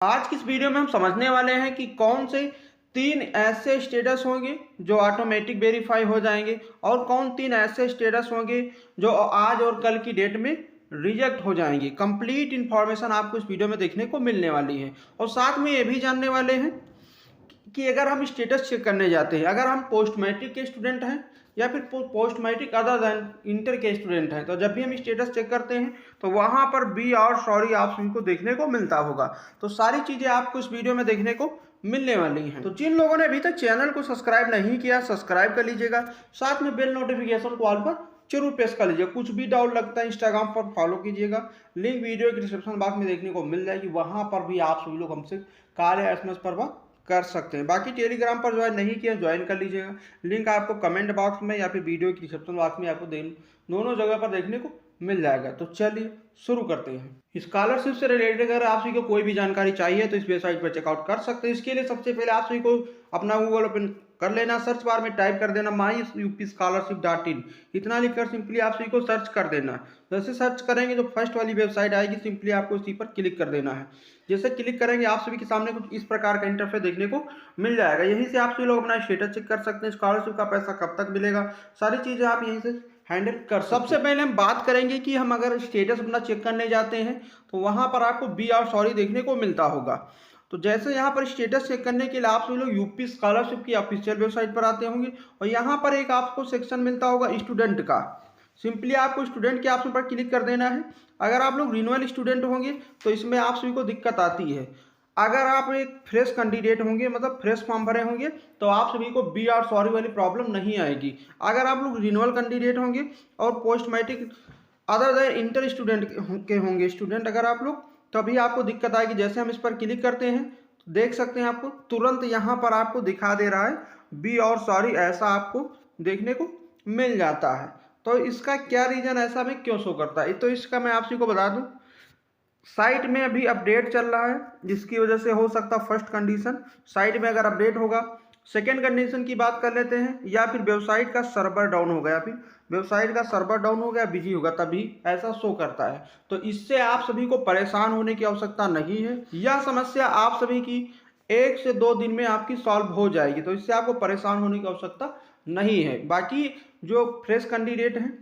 आज की इस वीडियो में हम समझने वाले हैं कि कौन से 3 ऐसे स्टेटस होंगे जो ऑटोमेटिक वेरीफाई हो जाएंगे और कौन 3 ऐसे स्टेटस होंगे जो आज और कल की डेट में रिजेक्ट हो जाएंगे। कंप्लीट इन्फॉर्मेशन आपको इस वीडियो में देखने को मिलने वाली है और साथ में ये भी जानने वाले हैं कि अगर हम स्टेटस चेक करने जाते हैं, अगर हम पोस्ट मैट्रिक के स्टूडेंट हैं या फिर post matric other than inter के स्टूडेंट हैं, तो जब भी हम स्टेटस चेक करते हैं तो वहाँ पर बी और सॉरी आप सभी को देखने को मिलता होगा। तो सारी चीज़ें आपको इस वीडियो में देखने को मिलने वाली हैं। तो जिन लोगों ने अभी तक चैनल को सब्सक्राइब नहीं किया, सब्सक्राइब कर लीजिएगा, साथ में बेल नोटिफिकेशन को ऑल पर जरूर प्रेस कर लीजिएगा। कुछ भी डाउट लगता है इंस्टाग्राम पर फॉलो कीजिएगा, लिंक वीडियो के डिस्क्रिप्शन बॉक्स में देखने को मिल जाएगी, वहाँ पर भी आप सभी लोग हमसे कॉल या एसएमएस पर बात कर सकते हैं। बाकी टेलीग्राम पर ज्वाइन नहीं किया, ज्वाइन कर लीजिएगा, लिंक आपको कमेंट बॉक्स में या फिर वीडियो के डिस्क्रिप्शन बॉक्स में आपको दोनों जगह पर देखने को मिल जाएगा। तो चलिए शुरू करते हैं। स्कॉलरशिप से रिलेटेड अगर आप सभी को कोई भी जानकारी चाहिए तो इस वेबसाइट पर चेकआउट कर सकते हैं। इसके लिए सबसे पहले आप सभी को अपना गूगल ओपन कर लेना, सर्च बार में टाइप कर देना myupscholarship.in, इतना लिखकर सिंपली आप सभी को सर्च कर देना। जैसे सर्च करेंगे तो फर्स्ट वाली वेबसाइट आएगी, सिंपली आपको इसी पर क्लिक कर देना है। जैसे क्लिक करेंगे आप सभी के सामने कुछ इस प्रकार का इंटरफेस देखने को मिल जाएगा। यहीं से आप सभी लोग अपना स्टेटस चेक कर सकते हैं, स्कॉलरशिप का पैसा कब तक मिलेगा, सारी चीज़ें आप यहीं से हैंडल कर। सबसे पहले हम बात करेंगे कि हम अगर स्टेटस अपना चेक करने जाते हैं तो वहाँ पर आपको बी और सॉरी देखने को मिलता होगा। तो जैसे यहाँ पर स्टेटस चेक करने के लिए आप सभी लोग यूपी स्कॉलरशिप की ऑफिशियल वेबसाइट पर आते होंगे और यहाँ पर एक आपको सेक्शन मिलता होगा स्टूडेंट का। सिंपली आपको स्टूडेंट के ऑप्शन पर क्लिक कर देना है। अगर आप लोग रिन्यूअल स्टूडेंट होंगे तो इसमें आप सभी को दिक्कत आती है। अगर आप एक फ्रेश कैंडिडेट होंगे, मतलब फ्रेश फॉर्म भरे होंगे, तो आप सभी को बी आर सॉरी वाली प्रॉब्लम नहीं आएगी। अगर आप लोग रिन्यूअल कैंडिडेट होंगे और post matric other than inter student के होंगे स्टूडेंट अगर आप लोग, तभी आपको दिक्कत आएगी। जैसे हम इस पर क्लिक करते हैं तो देख सकते हैं आपको तुरंत यहाँ पर आपको दिखा दे रहा है बी और सॉरी, ऐसा आपको देखने को मिल जाता है। तो इसका क्या रीज़न, ऐसा में क्यों शो करता है, तो इसका मैं आप सभी को बता दूं, साइट में अभी अपडेट चल रहा है जिसकी वजह से हो सकता फर्स्ट कंडीशन साइट में अगर अपडेट होगा। सेकेंड कंडीशन की बात कर लेते हैं, या फिर वेबसाइट का सर्वर डाउन हो गया, फिर वेबसाइट का सर्वर डाउन हो गया, बिजी होगा, तभी ऐसा शो करता है। तो इससे आप सभी को परेशान होने की आवश्यकता नहीं है। यह समस्या आप सभी की 1 से 2 दिन में आपकी सॉल्व हो जाएगी, तो इससे आपको परेशान होने की आवश्यकता नहीं है। बाकी जो फ्रेश कैंडिडेट हैं,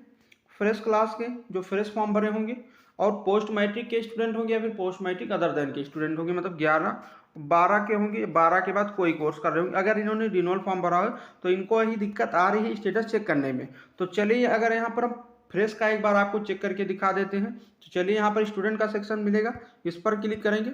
फ्रेश क्लास के जो फ्रेश फॉर्म भरे होंगे और पोस्ट मैट्रिक के स्टूडेंट होंगे या फिर पोस्ट मैट्रिक अदर देन के स्टूडेंट होंगे, मतलब 11-12 के होंगे, 12 के बाद कोई कोर्स कर रहे होंगे, अगर इन्होंने रिन्यूअल फॉर्म भरा हो तो इनको ही दिक्कत आ रही है स्टेटस चेक करने में। तो चलिए अगर यहाँ पर हम फ्रेश का एक बार आपको चेक करके दिखा देते हैं। तो चलिए यहाँ पर स्टूडेंट का सेक्शन मिलेगा, इस पर क्लिक करेंगे।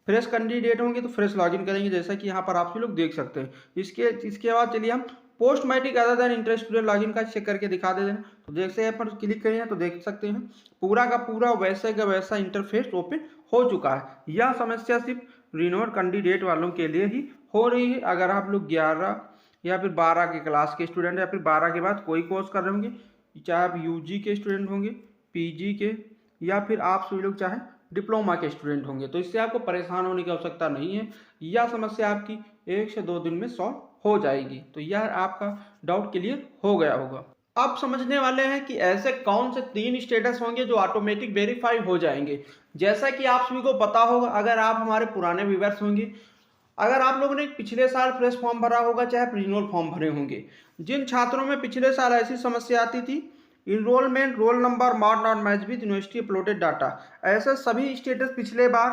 फ्रेश कैंडिडेट होंगे तो फ्रेश लॉगिन करेंगे, जैसा कि यहाँ पर आप लोग देख सकते हैं। इसके बाद चलिए हम post matric other than inter student login का चेक करके दिखा देते हैं। तो जैसे यहाँ पर क्लिक करेंगे तो देख सकते हैं पूरा का पूरा वैसे का वैसा इंटरफेस ओपन हो चुका है। यह समस्या सिर्फ रिन्यूअल कैंडिडेट वालों के लिए ही हो रही है। अगर आप लोग 11 या फिर 12 के क्लास के स्टूडेंट या फिर 12 के बाद कोई कोर्स कर रहे होंगे, चाहे आप यूजी के स्टूडेंट होंगे, पीजी के, या फिर आप सभी लोग चाहे डिप्लोमा के स्टूडेंट होंगे, तो इससे आपको परेशान होने की आवश्यकता नहीं है। यह समस्या आपकी 1 से 2 दिन में सॉल्व हो जाएगी। तो यह आपका डाउट क्लियर हो गया होगा। अब समझने वाले हैं कि ऐसे कौन से 3 स्टेटस होंगे जो ऑटोमेटिक वेरीफाई हो जाएंगे। जैसा कि आप सभी को पता होगा, अगर आप हमारे पुराने व्यूअर्स होंगे, अगर आप लोगों ने पिछले साल फ्रेश फॉर्म भरा होगा चाहे रिन्यूअल फॉर्म भरे होंगे, जिन छात्रों में पिछले साल ऐसी समस्या आती थी enrolment roll number mark not match with university uploaded data, ऐसे सभी स्टेटस पिछले बार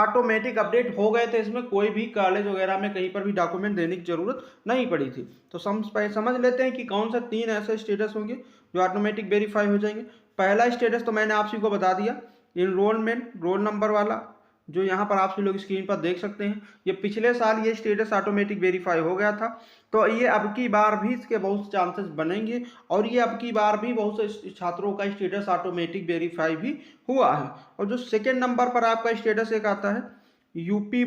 ऑटोमेटिक अपडेट हो गए थे। इसमें कोई भी कॉलेज वगैरह में कहीं पर भी डॉक्यूमेंट देने की जरूरत नहीं पड़ी थी। तो समझ लेते हैं कि कौन सा 3 ऐसे स्टेटस होंगे जो ऑटोमेटिक वेरीफाई हो जाएंगे। पहला स्टेटस तो मैंने आप सभी को बता दिया, इनरोलमेंट रोल नंबर वाला, जो यहाँ पर आप सभी लोग स्क्रीन पर देख सकते हैं। ये पिछले साल ये स्टेटस ऑटोमेटिक वेरीफाई हो गया था, तो ये अब की बार भी इसके बहुत चांसेस बनेंगे और ये अब की बार भी बहुत से छात्रों का स्टेटस ऑटोमेटिक वेरीफाई भी हुआ है। और जो सेकेंड नंबर पर आपका स्टेटस एक आता है UP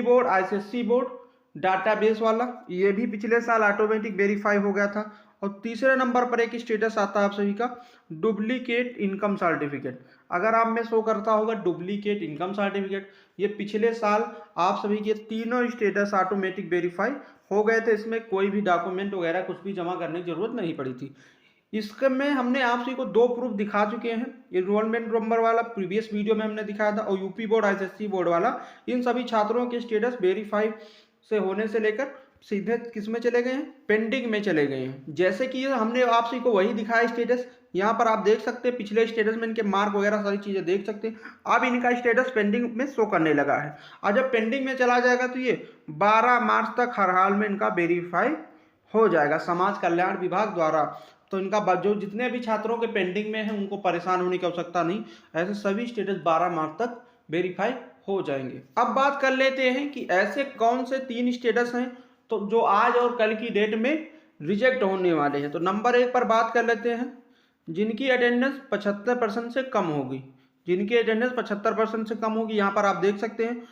board ICSC board database वाला, ये भी पिछले साल ऑटोमेटिक वेरीफाई हो गया था। और तीसरे नंबर पर एक स्टेटस आता है आप सभी का डुप्लीकेट इनकम सर्टिफिकेट। अगर आप में शो करता होगा डुप्लीकेट इनकम सर्टिफिकेट, ये पिछले साल आप सभी के तीनों स्टेटस ऑटोमेटिक वेरीफाई हो गए थे। इसमें कोई भी डॉक्यूमेंट वगैरह कुछ भी जमा करने की जरूरत नहीं पड़ी थी। इसके में हमने आप सभी को 2 प्रूफ दिखा चुके हैं। एनरोलमेंट नंबर वाला प्रीवियस वीडियो में हमने दिखाया था, और यूपी बोर्ड एसएससी बोर्ड वाला, इन सभी छात्रों के स्टेटस वेरीफाई से होने से लेकर सीधे किस में चले गए हैं, पेंडिंग में चले गए हैं। जैसे कि हमने आप सभी को वही दिखाया स्टेटस, यहाँ पर आप देख सकते हैं पिछले स्टेटस में इनके मार्क वगैरह सारी चीजें देख सकते हैं। अब इनका स्टेटस पेंडिंग में शो करने लगा है, और जब पेंडिंग में चला जाएगा तो ये 12 मार्च तक हर हाल में इनका वेरीफाई हो जाएगा समाज कल्याण विभाग द्वारा। तो इनका जो जितने भी छात्रों के पेंडिंग में हैं उनको परेशान होने की आवश्यकता नहीं, ऐसे सभी स्टेटस 12 मार्च तक वेरीफाई हो जाएंगे। अब बात कर लेते हैं कि ऐसे कौन से 3 स्टेटस हैं तो जो आज और कल की डेट में रिजेक्ट होने वाले हैं। तो नंबर 1 पर बात कर लेते हैं, जिनकी अटेंडेंस 75% से कम होगी। जिनकी अटेंडेंस 75% से कम होगी, यहाँ पर आप देख सकते हैं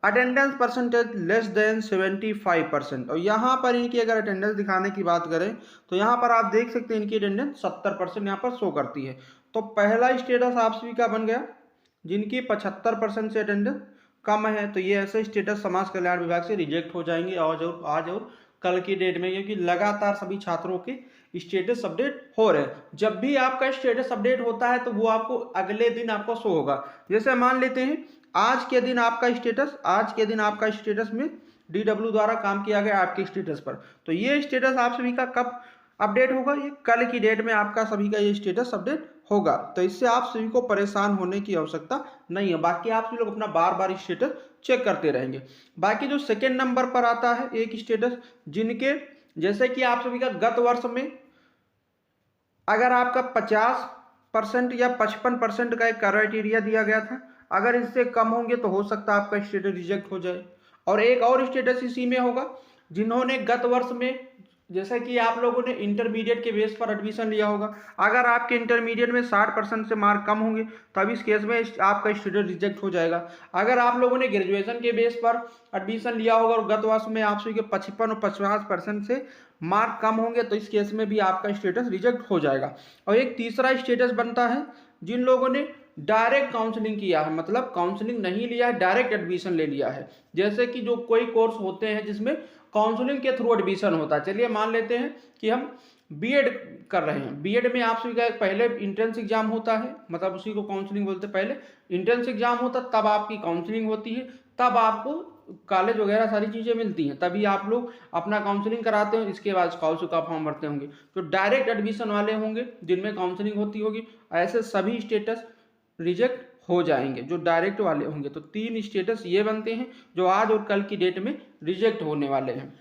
अटेंडेंस परसेंटेज लेस देन 75%। और यहाँ पर इनकी अगर अटेंडेंस दिखाने की बात करें तो यहाँ पर आप देख सकते हैं इनकी अटेंडेंस 70% यहाँ पर शो करती है। तो पहला स्टेटस आप सभी का बन गया, जिनकी 75% से अटेंडेंस कम है, तो ये ऐसे स्टेटस समाज कल्याण विभाग से रिजेक्ट हो जाएंगे आज और कल की डेट में, क्योंकि लगातार सभी छात्रों के स्टेटस अपडेट हो रहे हैं। जब भी आपका स्टेटस अपडेट होता है तो वो आपको अगले दिन आपको शो होगा। जैसे मान लेते हैं आज के दिन आपका स्टेटस में DW द्वारा काम किया गया आपके स्टेटस पर, तो ये स्टेटस आप सभी का कब अपडेट होगा, ये कल की डेट में आपका सभी का ये स्टेटस अपडेट होगा। तो इससे आप सभी को परेशान होने की आवश्यकता नहीं है। बाकी आप सभी लोग अपना बार बार स्टेटस चेक करते रहेंगे। बाकी जो सेकेंड नंबर पर आता है एक स्टेटस, जिनके जैसे कि आप सभी का गत वर्ष में अगर आपका 50% या 55% का एक क्राइटेरिया दिया गया था, अगर इससे कम होंगे तो हो सकता है आपका स्टेटस रिजेक्ट हो जाए। और एक और स्टेटस इसी में होगा, जिन्होंने गत वर्ष में जैसे कि आप लोगों ने इंटरमीडिएट के बेस पर एडमिशन लिया होगा, अगर आपके इंटरमीडिएट में 60% से मार्क कम होंगे तब इस केस में आपका स्टूडेंट रिजेक्ट हो जाएगा। अगर आप लोगों ने ग्रेजुएशन के बेस पर एडमिशन लिया होगा और गत वर्ष में आप सभी के 55 और 50% से मार्क कम होंगे तो इस केस में भी आपका स्टेटस रिजेक्ट हो जाएगा। और एक तीसरा स्टेटस बनता है जिन लोगों ने डायरेक्ट काउंसलिंग किया है, मतलब काउंसलिंग नहीं लिया है, डायरेक्ट एडमिशन ले लिया है। जैसे कि जो कोई कोर्स होते हैं जिसमें काउंसलिंग के थ्रू एडमिशन होता है, चलिए मान लेते हैं कि हम बीएड कर रहे हैं। बीएड में आप सभी का पहले इंट्रेंस एग्जाम होता है, मतलब उसी को काउंसलिंग बोलते हैं। पहले इंट्रेंस एग्जाम होता है, तब आपकी काउंसलिंग होती है, तब आपको कॉलेज वगैरह सारी चीज़ें मिलती हैं, तभी आप लोग अपना काउंसलिंग कराते हो। इसके बाद स्कॉलरशिप का फॉर्म भरते होंगे। जो डायरेक्ट एडमिशन वाले होंगे जिनमें काउंसलिंग होती होगी, ऐसे सभी स्टेटस रिजेक्ट हो जाएंगे जो डायरेक्ट वाले होंगे। तो 3 स्टेटस ये बनते हैं जो आज और कल की डेट में रिजेक्ट होने वाले हैं।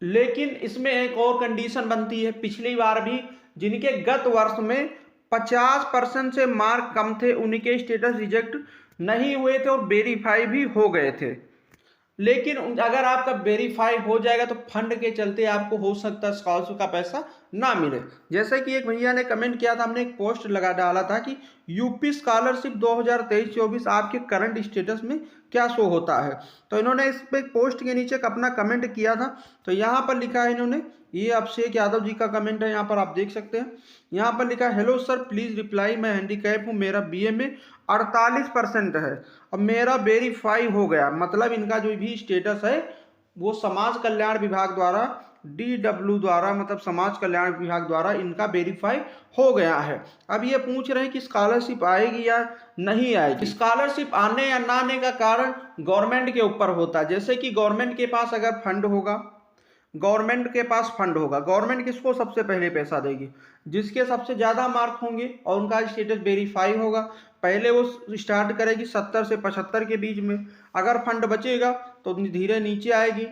लेकिन इसमें एक और कंडीशन बनती है, पिछली बार भी जिनके गत वर्ष में 50% से मार्क कम थे उनके स्टेटस रिजेक्ट नहीं हुए थे और वेरीफाई भी हो गए थे। लेकिन अगर आपका वेरीफाई हो जाएगा तो फंड के चलते आपको हो सकता है स्कॉलरशिप का पैसा ना मिले। जैसे कि एक भैया ने कमेंट किया था, हमने एक पोस्ट लगा डाला था कि यूपी स्कॉलरशिप 2023-24 आपके करंट स्टेटस में क्या शो होता है। तो इन्होंने इस पे पोस्ट के नीचे अपना कमेंट किया था। तो यहाँ पर लिखा है इन्होंने, ये अभिषेक यादव जी का कमेंट है, यहाँ पर आप देख सकते हैं। यहाँ पर लिखा है, हेलो सर प्लीज रिप्लाई, मैं हैंडीकैप हूँ, मेरा बीए में 48% है और मेरा वेरीफाई हो गया। मतलब इनका जो भी स्टेटस है वो समाज कल्याण विभाग द्वारा DW द्वारा, मतलब समाज कल्याण विभाग द्वारा इनका वेरीफाई हो गया है। अब ये पूछ रहे हैं कि स्कॉलरशिप आएगी या नहीं आएगी। स्कॉलरशिप आने या ना आने का कारण गवर्नमेंट के ऊपर होता है। जैसे कि गवर्नमेंट के पास अगर फंड होगा, गवर्नमेंट किसको सबसे पहले पैसा देगी, जिसके सबसे ज़्यादा मार्क होंगे और उनका स्टेटस वेरीफाई होगा। पहले वो स्टार्ट करेगी 70 से 75 के बीच में, अगर फंड बचेगा तो धीरे नीचे आएगी,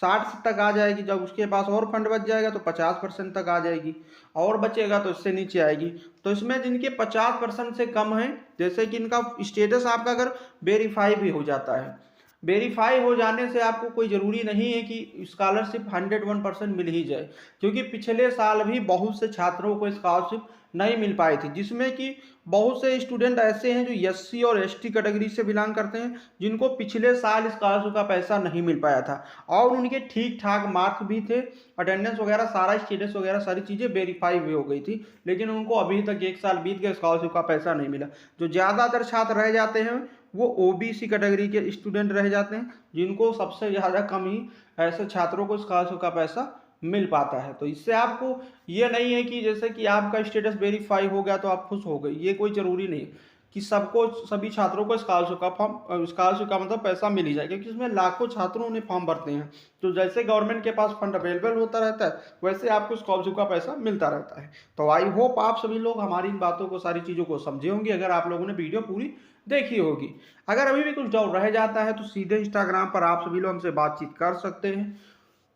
60 तक आ जाएगी। जब उसके पास और फंड बच जाएगा तो 50% तक आ जाएगी, और बचेगा तो इससे नीचे आएगी। तो इसमें जिनके 50% से कम है, जैसे कि इनका स्टेटस आपका अगर वेरीफाई भी हो जाता है, वेरीफाई हो जाने से आपको कोई ज़रूरी नहीं है कि स्कॉलरशिप 101% मिल ही जाए, क्योंकि पिछले साल भी बहुत से छात्रों को स्कॉलरशिप नहीं मिल पाई थी, जिसमें कि बहुत से स्टूडेंट ऐसे हैं जो SC और ST कैटेगरी से बिलोंग करते हैं, जिनको पिछले साल स्कॉलरशिप का पैसा नहीं मिल पाया था और उनके ठीक ठाक मार्क्स भी थे, अटेंडेंस वगैरह सारा स्टेटस वगैरह सारी चीज़ें वेरीफाई भी हो गई थी, लेकिन उनको अभी तक 1 साल बीत गया, स्कॉलरशिप का पैसा नहीं मिला। जो ज़्यादातर छात्र रह जाते हैं वो OBC कैटेगरी के स्टूडेंट रह जाते हैं, जिनको सबसे ज़्यादा कम ही ऐसे छात्रों को स्कॉलरशिप का पैसा मिल पाता है। तो इससे आपको ये नहीं है कि जैसे कि आपका स्टेटस वेरीफाई हो गया तो आप खुश हो गए, ये कोई ज़रूरी नहीं कि सबको, सभी छात्रों को स्कॉलरशिप का फॉर्म, स्कॉलरशिप का मतलब पैसा मिल ही जाए, क्योंकि इसमें लाखों छात्रों ने फॉर्म भरते हैं। तो जैसे गवर्नमेंट के पास फंड अवेलेबल होता रहता है, वैसे आपको स्कॉलरशिप का पैसा मिलता रहता है। तो आई होप आप सभी लोग हमारी इन बातों को, सारी चीज़ों को समझे होंगे, अगर आप लोगों ने वीडियो पूरी देखी होगी। अगर अभी भी कुछ डाउट रह जाता है तो सीधे इंस्टाग्राम पर आप सभी लोग हमसे बातचीत कर सकते हैं,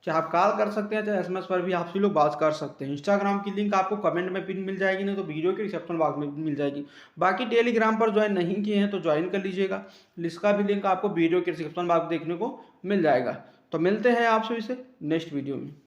चाहे आप कॉल कर सकते हैं, चाहे एसएमएस पर भी आप सभी लोग बात कर सकते हैं। इंस्टाग्राम की लिंक आपको कमेंट में पिन मिल जाएगी, नहीं तो वीडियो के डिस्क्रिप्शन बॉक्स में मिल जाएगी। बाकी टेलीग्राम पर ज्वाइन नहीं किए हैं तो ज्वाइन कर लीजिएगा, इसका भी लिंक आपको वीडियो के डिस्क्रिप्शन बॉक्स देखने को मिल जाएगा। तो मिलते हैं आप सभी से नेक्स्ट वीडियो में।